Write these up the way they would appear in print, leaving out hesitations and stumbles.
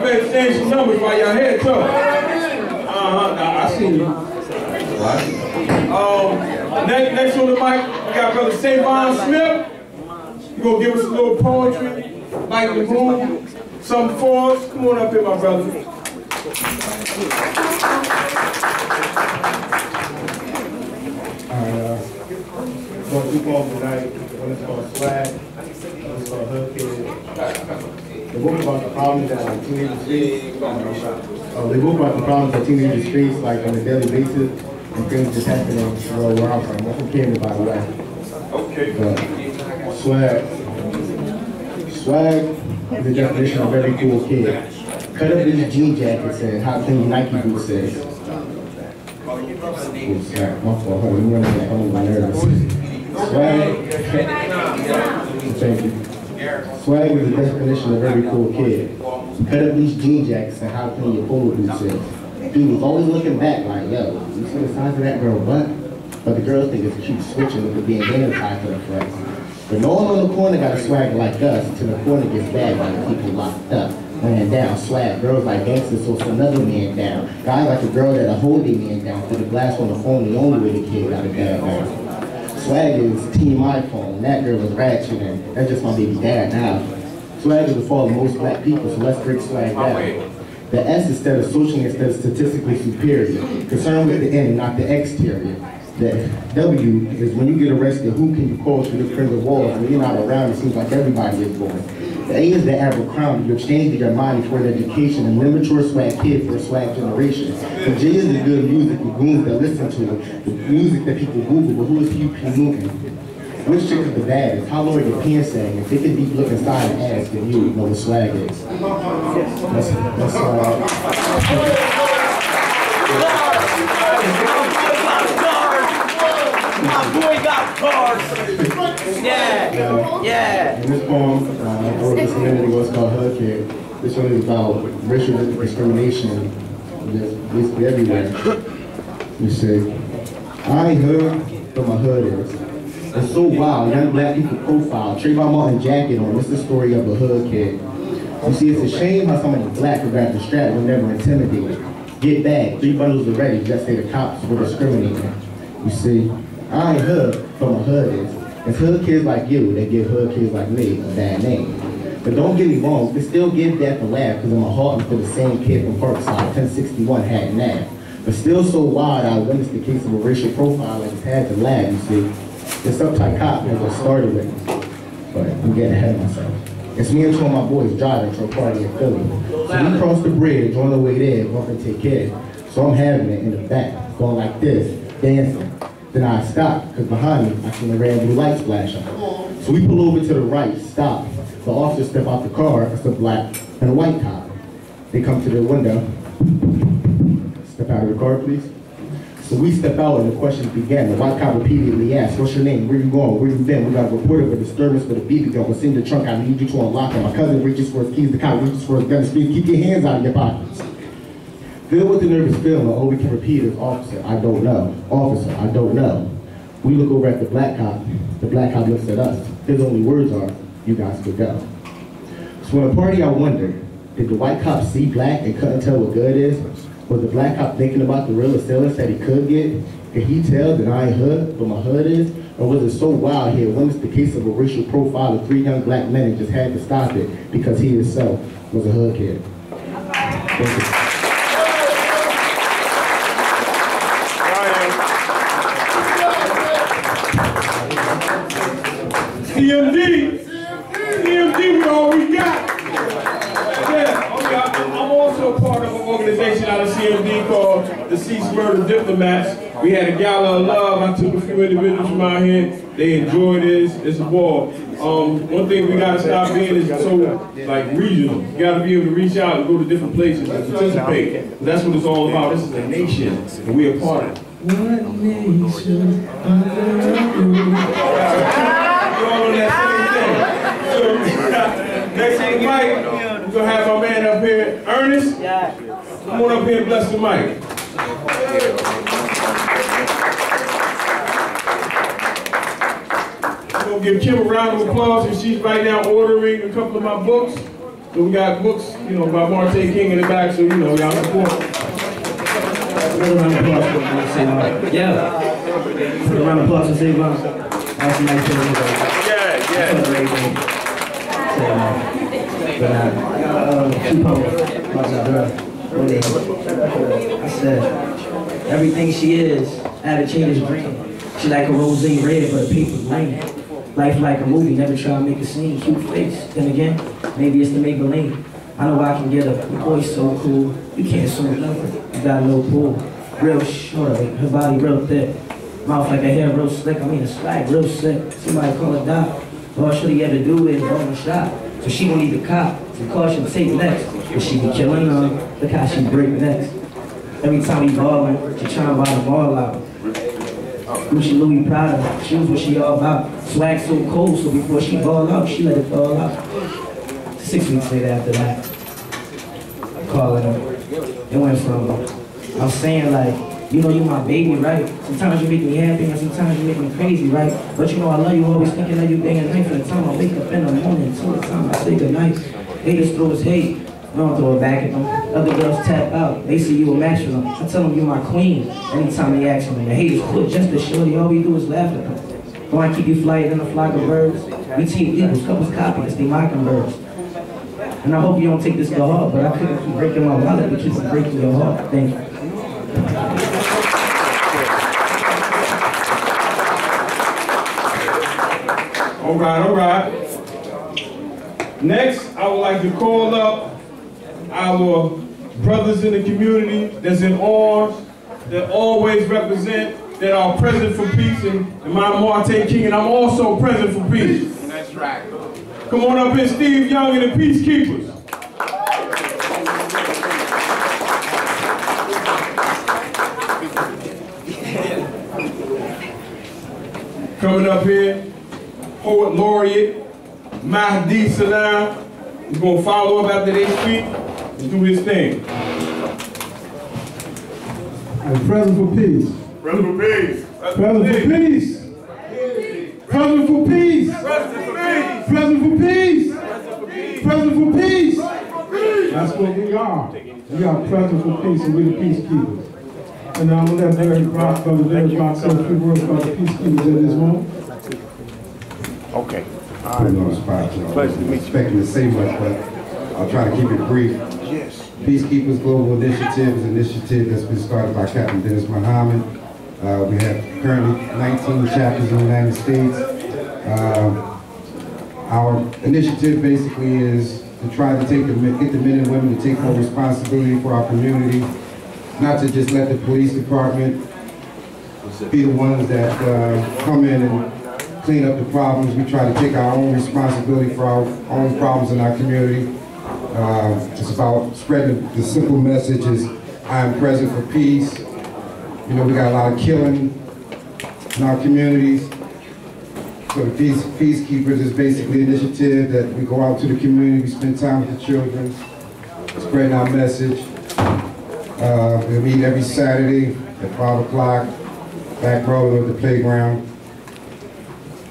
better exchange some numbers while y'all here, too. I see you. Next on the mic, we got Brother Savon Smith. He's gonna give us a little poetry, light the mood, something for us. Come on up here, my brother. Going to poems tonight. One is called Swag. One is called Hood Kid. The book about the problems that teenagers face. The book about the problems that teenagers face, like on a daily basis, and things that happen where I'm from. I'm from Canada, by the way. Okay. Swag. Swag is the definition of every cool kid. Cut up these jean jackets and how clean Nike boots says. My fault. Hold on, I'm nervous. Swag. Thank you. Swag is the definition of every cool kid. Cut up these jean jackets and how clean your polo boots is. He was always looking back like, yo, you see the size of that girl butt? But the girls think it's cute switching with the bandana tied to the front. But no one on the corner got a swag like us until the corner gets bad by the people locked up. Man down, swag, girls like gangsters, so it's another man down. Guys like a girl that'll hold a man down for the glass on the phone, the only way the kid got a dad down. Swag is Team iPhone, that girl was ratchet and that's just my baby dad now. Swag is the fault of most black people, so let's break swag down. The S instead of socially instead of statistically superior. Concerned with the end, not the exterior. The W is when you get arrested, who can you call through the prison walls? When you're not around, it seems like everybody is going. The A is the Abercrombie. You exchange your money for an education, an immature swag kid for a swag generation. The J is the good music, the goons that listen to it, the music that people Google, but who is P.U.P. moving? Which chick is the baddest? How low are your pants saying? If they can deep look inside and ask, then you know what swag is. That's My boy got cars. Yeah. In this poem, I wrote this a minute ago. It's called Hood Kid. This one is about racial discrimination, just basically everywhere. You say, I ain't hood, but my hood is. It's so wild, young black people profile, Trayvon Martin jacket on. It's the story of a hood kid. You see, it's a shame how somebody black who got the strap was never intimidated. Get back, 3 bundles already, just say the cops were discriminating. You see, I ain't hood, but my hood is. It's hood kids like you that give hood kids like me a bad name. But don't get me wrong, we still give death a laugh because in my heart I'm for the same kid from Parkside, 1061 Hatton Ave. But still so wild, I witnessed the case of a racial profile like it's had to laugh, you see. This uptight cop never got started with me, but I'm getting ahead of myself. It's me and two of my boys driving to a party in Philly. So we crossed the bridge, on the way there, going to take care. So I'm having it in the back, going like this, dancing. Then I stopped, because behind me, I seen a red blue light splash on. So we pull over to the right, stop. The officers step out the car, it's a black and a white cop. They come to the window. Step out of the car, please. So we step out and the questions began. The white cop repeatedly asked, what's your name? Where you going? Where you been? We got a report of a disturbance with a BB gun. What's in the trunk? I need you to unlock it. My cousin reaches for his keys. The cop reaches for his gun. Keep your hands out of your pockets. Filled with the nervous feeling, all we can repeat is, officer, I don't know. Officer, I don't know. We look over at the black cop. The black cop looks at us. His only words are, you guys could go. So in a party, I wondered, did the white cop see black and couldn't tell what good is? Was the black cop thinking about the real assailants that he could get? Could he tell that I ain't hood, but my hood is? Or was it so wild here, when it's the case of a racial profile of 3 young black men and just had to stop it because he himself was a hood kid? Thank you. CMD with all we got. Yeah, okay, I'm also a part of an organization out of CMD called the Cease Murder Diplomats. We had a gala of love. I took a few individuals from out here. They enjoyed this. It's a ball. One thing we gotta stop being is so like regional. You gotta be able to reach out and go to different places and participate. That's what it's all about. This is a nation, and we are part of it. One nation next to the mic, we're gonna have our man up here, Ernest. Come on up here and bless the mic. I'm gonna give Kim a round of applause, and she's right now ordering a couple of my books. So we got books You know, got Martin King in the back, so you know, y'all support. Put a round of applause for Savon. Yeah. Put a round of applause for Savon. That's a nice thing. Yeah. Two poems about my girl. I said, everything she is, attitude is green. She like a rose red, but a paper green. Life like a movie, never try to make a scene. Cute face, then again, maybe it's the Maybelline. I know I can get her. Your boy's so cool. You can't swim nothing. You got a little pool. Real short, her body real thick. Mouth like her hair real slick. I mean, a swag real sick. Somebody call her doc. All she had to do is roll a shot. So she don't need the cop. So caution, take next. But she be killing them. Look how she break next. Every time we ballin', she tryna buy the ball out. Gucci Louis Prada, shoes what she all about. Swag so cold, so before she ball out, she let it fall out. 6 weeks later after that, calling her. It went from, I'm saying like, you know you my baby, right? Sometimes you make me happy and sometimes you make me crazy, right? But you know I love you, always thinking that you day and night. From the time I wake up in the morning till the time I say goodnight. Haters throw his hate, I don't throw it back at them. Other girls tap out, they see you a match for them. I tell them you're my queen, anytime they ask me. The haters quit just to show you, all we do is laugh at them. Don't I keep you flyer than a flock of birds? We team eagles, couples copies, they mockingbirds. And I hope you don't take this to heart, but I couldn't keep breaking my wallet, but you keep breaking your heart. Thank you. All right. Next, I would like to call up our brothers in the community that's in arms, that always represent, that are present for peace, and my Martin King, and I'm also present for peace. That's right. Come on up here, Steve Young and the Peacekeepers. Coming up here, Poet Laureate Mahdi Salam. He's going to follow up after they speak and do his thing. And present for peace. Present for peace. Present for peace. Present for peace. Present for peace. Present for peace. That's what we are. We are present for peace, and we're the peacekeepers. And I'm going to let Derek Brock, Brother Derek Brock, say a few words about the peacekeepers in this moment. Okay. Putting on the spot, so I wasn't expecting to say much, but I'll try to keep it brief. Yes. Peacekeepers Global Initiative is an initiative that's been started by Captain Dennis Muhammad. We have currently 19 chapters in the United States. Our initiative basically is to try to get the men and women to take more responsibility for our community, not to just let the police department be the ones that come in and clean up the problems. We try to take our own responsibility for our own problems in our community. It's about spreading the simple message is, I am present for peace. You know, we got a lot of killing in our communities. So the Peacekeepers is basically an initiative that we go out to the community, we spend time with the children, spreading our message. We meet every Saturday at 5 o'clock, back row at the playground.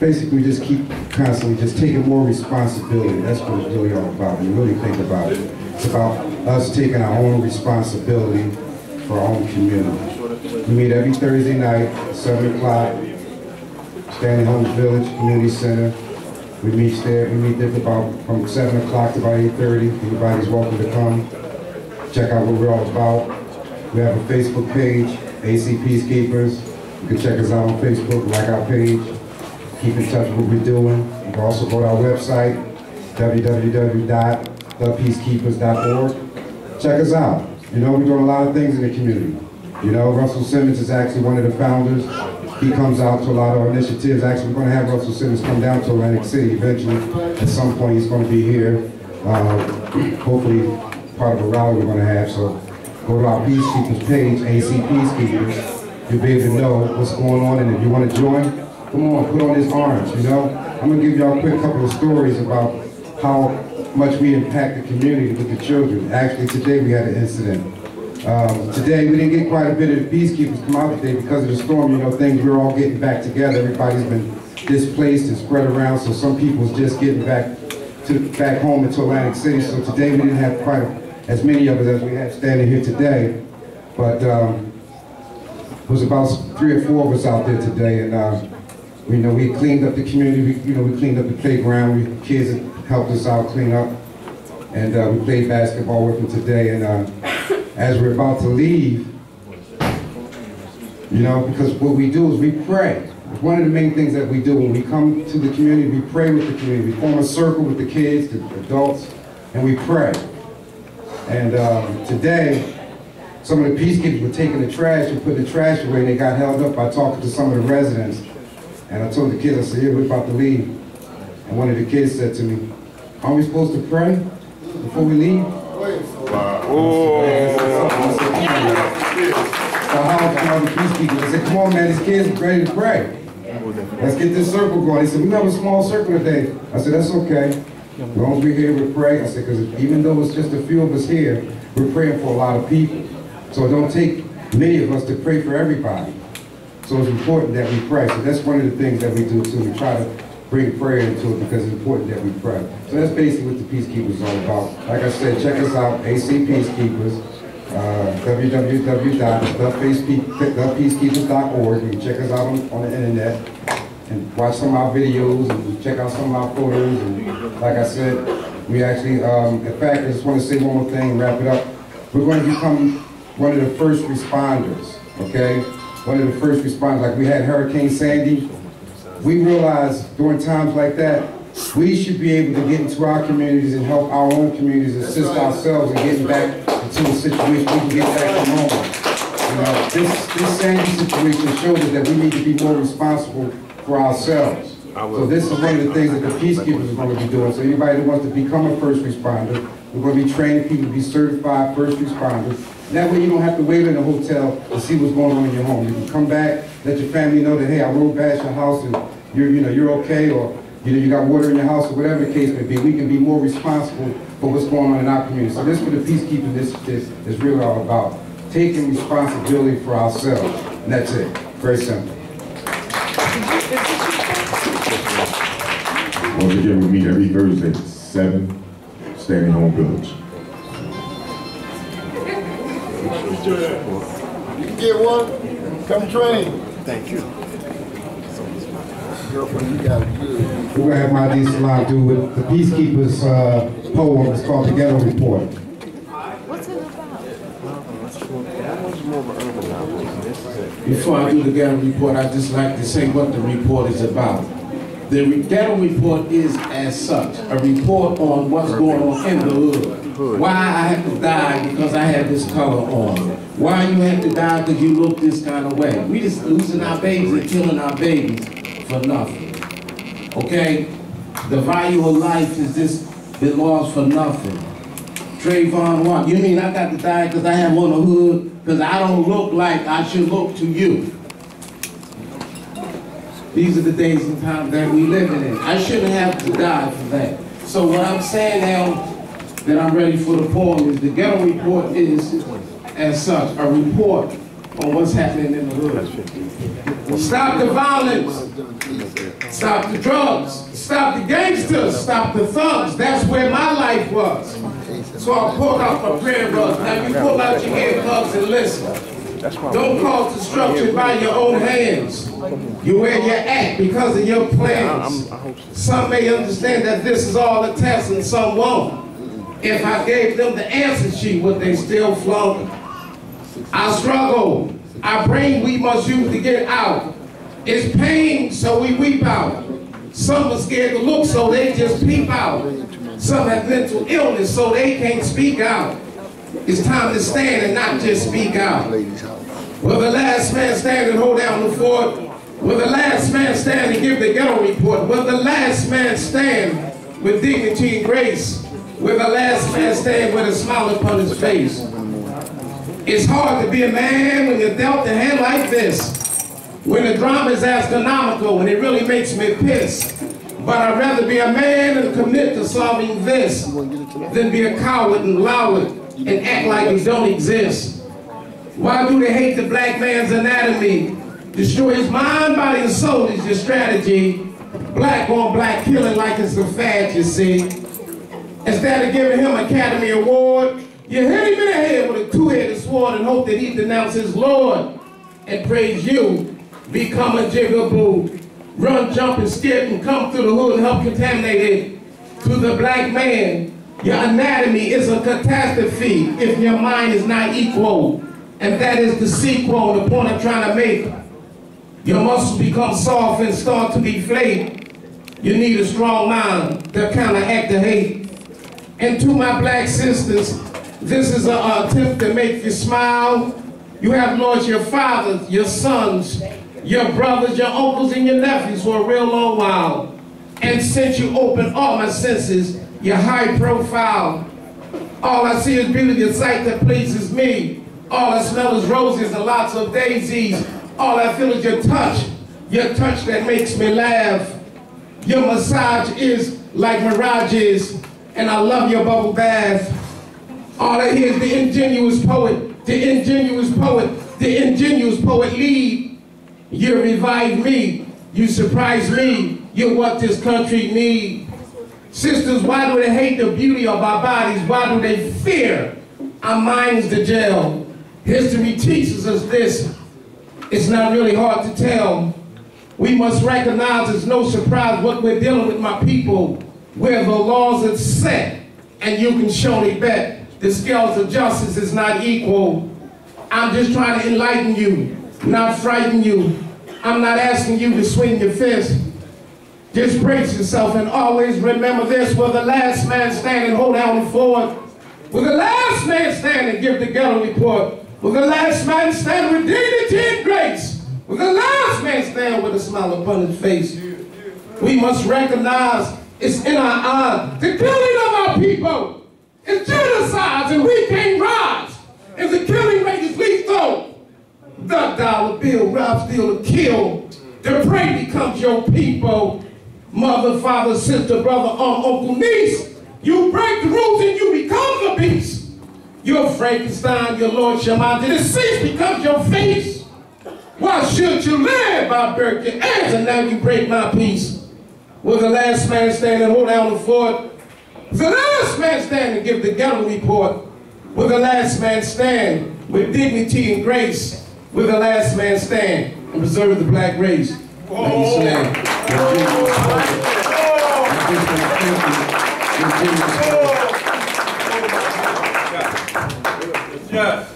Basically, just keep constantly just taking more responsibility. That's what it's really all about, when you really think about it. It's about us taking our own responsibility for our own community. We meet every Thursday night, 7 o'clock, Stanley Holmes Village Community Center. We meet there, we meet there from 7 o'clock to about 8:30. Anybody's welcome to come. Check out what we're all about. We have a Facebook page, AC Peacekeepers. You can check us out on Facebook, like our page. Keep in touch with what we're doing. You can also go to our website, www.thepeacekeepers.org. Check us out. You know, we're doing a lot of things in the community. You know, Russell Simmons is actually one of the founders. He comes out to a lot of our initiatives. Actually, we're going to have Russell Simmons come down to Atlantic City eventually. At some point, he's going to be here. Hopefully, part of a rally we're going to have. So, go to our Peacekeepers page, AC Peacekeepers. You'll be able to know what's going on. And if you want to join, come on, put on this orange, you know? I'm going to give y'all a quick couple of stories about how much we impact the community with the children. Actually, today we had an incident. Today, we didn't get quite a bit of the Peacekeepers come out today because of the storm. You know, we're all getting back together. Everybody's been displaced and spread around, so some people's just getting back back home into Atlantic City. So today we didn't have quite as many of us as we have standing here today. But it was about 3 or 4 of us out there today, and we cleaned up the community. We cleaned up the playground. Kids helped us out clean up, and we played basketball with them today. And as we're about to leave, because what we do is we pray. One of the main things that we do when we come to the community, we pray with the community. We form a circle with the kids, the adults, and we pray. And today, some of the peacekeepers were taking the trash and putting the trash away, and they got held up by talking to some of the residents. And I told the kids, I said, yeah, we're about to leave. And one of the kids said to me, aren't we supposed to pray before we leave? So how can the peacekeepers? I said, come on, man, these kids are ready to pray. Let's get this circle going. He said, we have a small circle today. I said, that's okay. As long as we're here, we pray. I said, because even though it's just a few of us here, we're praying for a lot of people. So it don't take many of us to pray for everybody. So it's important that we pray. So that's one of the things that we do too. We try to bring prayer into it because it's important that we pray. So that's basically what the Peacekeepers is all about. Like I said, check us out, AC Peacekeepers, www.thepeacekeepers.org. You can check us out on the internet and watch some of our videos and check out some of our photos. And like I said, we actually, in fact, I just want to say one more thing and wrap it up. We're going to become one of the first responders, okay? One of the first responders, like we had Hurricane Sandy. We realized during times like that, we should be able to get into our communities and help our own communities, assist ourselves in getting back into a situation we can get back to normal. This Sandy situation showed us that we need to be more responsible for ourselves. So this is one of the things that the Peacekeepers are going to be doing. So anybody that wants to become a first responder, we're going to be training people to be certified first responders. That way you don't have to wait in a hotel to see what's going on in your home. You can come back, let your family know that, hey, I rode past your house and you're okay, or you got water in your house, or whatever the case may be. We can be more responsible for what's going on in our community. So this is what the Peacekeepers is really all about. Taking responsibility for ourselves. And that's it. Very simple. Once again, we meet every Thursday at 7, Standing Home Village. You can get one, come train. Thank you. Girlfriend, you got it good. We're going to have Mahdi Salam do with the Peacekeepers poem. It's called The Ghetto Report. What's it about? Before I do the Ghetto Report, I'd just like to say what the report is about. The Ghetto Report is, as such, a report on what's going on in the hood. Why I had to die because I had this color on. Why you had to die because you look this kind of way. We just losing our babies and killing our babies for nothing. Okay? The value of life is just been lost for nothing. Trayvon Martin, you mean I got to die because I have on the hood because I don't look like I should look to you? These are the days and times that we living in. I shouldn't have to die for that. So what I'm saying now that I'm ready for the poem is the Ghetto Report is, as such, a report on what's happening in the hood. Stop the violence. Stop the drugs. Stop the gangsters. Stop the thugs. That's where my life was. So I pulled out my prayer rugs. Now you pull out your earplugs and listen. Don't cause destruction by your own hands. You're where you're at because of your plans. Some may understand that this is all a test and some won't. If I gave them the answer sheet, would they still flunk? I struggle. Our brain we must use to get out. It's pain, so we weep out. Some are scared to look, so they just peep out. Some have mental illness, so they can't speak out. It's time to stand and not just speak out. Will the last man stand and hold down the fort? Will the last man stand and give the Ghetto Report? Will the last man stand with dignity and grace? Will the last man stand with a smile upon his face? It's hard to be a man when you're dealt a hand like this. When the drama is astronomical and it really makes me pissed. But I'd rather be a man and commit to solving this than be a coward and allow it and act like it don't exist. Why do they hate the black man's anatomy? Destroy his mind, body, and soul is your strategy. Black on black killing like it's a fad, you see. Instead of giving him an Academy Award, you hit him in the head with a two-headed sword and hope that he denounce his Lord and praise you. Become a jigaboo. Run, jump, and skip and come through the hood and help contaminate it. To the black man, your anatomy is a catastrophe if your mind is not equal. And that is the sequel, the point I'm trying to make. Your muscles become soft and start to deflate. You need a strong mind to counteract the hate. And to my black sisters, this is an attempt to make you smile. You have lost your fathers, your sons, your brothers, your uncles, and your nephews for a real long while. And since you opened all my senses, you're high profile. All I see is beauty, a sight that pleases me. All I smell is roses and lots of daisies. All I feel is your touch that makes me laugh. Your massage is like mirages, and I love your bubble bath. All I hear is the ingenuous poet, the ingenuous poet, the ingenuous poet lead. You revive me, you surprise me, you're what this country needs. Sisters, why do they hate the beauty of our bodies? Why do they fear our minds to jail? History teaches us this. It's not really hard to tell. We must recognize it's no surprise what we're dealing with, my people, where the laws are set, and you can surely bet the scales of justice is not equal. I'm just trying to enlighten you, not frighten you. I'm not asking you to swing your fist. Just brace yourself and always remember this: will the last man stand and hold down the fort? Will the last man stand and give the ghetto report? Will the last man stand with dignity and grace? Will the last man stand with a smile upon his face? We must recognize it's in our eyes. The killing of our people is genocide, and we can't rise. If the killing rate is lethal, the dollar bill robs, steal, or kill. The prey becomes your people. Mother, father, sister, brother, aunt, uncle, niece. You break the rules and you become the beast. You're Frankenstein, your Lord Shemai. The deceased becomes your face. Why should you live by birth your heirs, and now you break my peace? Will the last man stand and hold down the fort? Will the last man stand and give the ghetto report? Will the last man stand with dignity and grace? Will the last man stand and preserve the black race? Yes.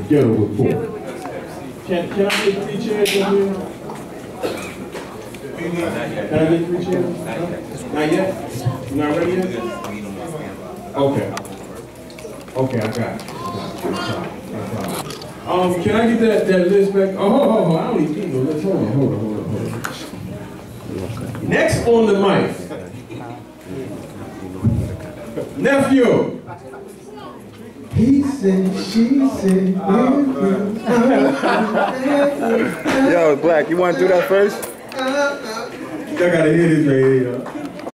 Ghetto report. Can I get 3 chairs over here? Can I get 3 chairs? Not yet? You not ready yet? Okay. Okay, I got it. Can I get that list back? Oh, I don't even need no list. Hold on. Next on the mic. Nephew. He said, she said, Yo, Black, you want to do that first? I gotta hear this right here, y'all.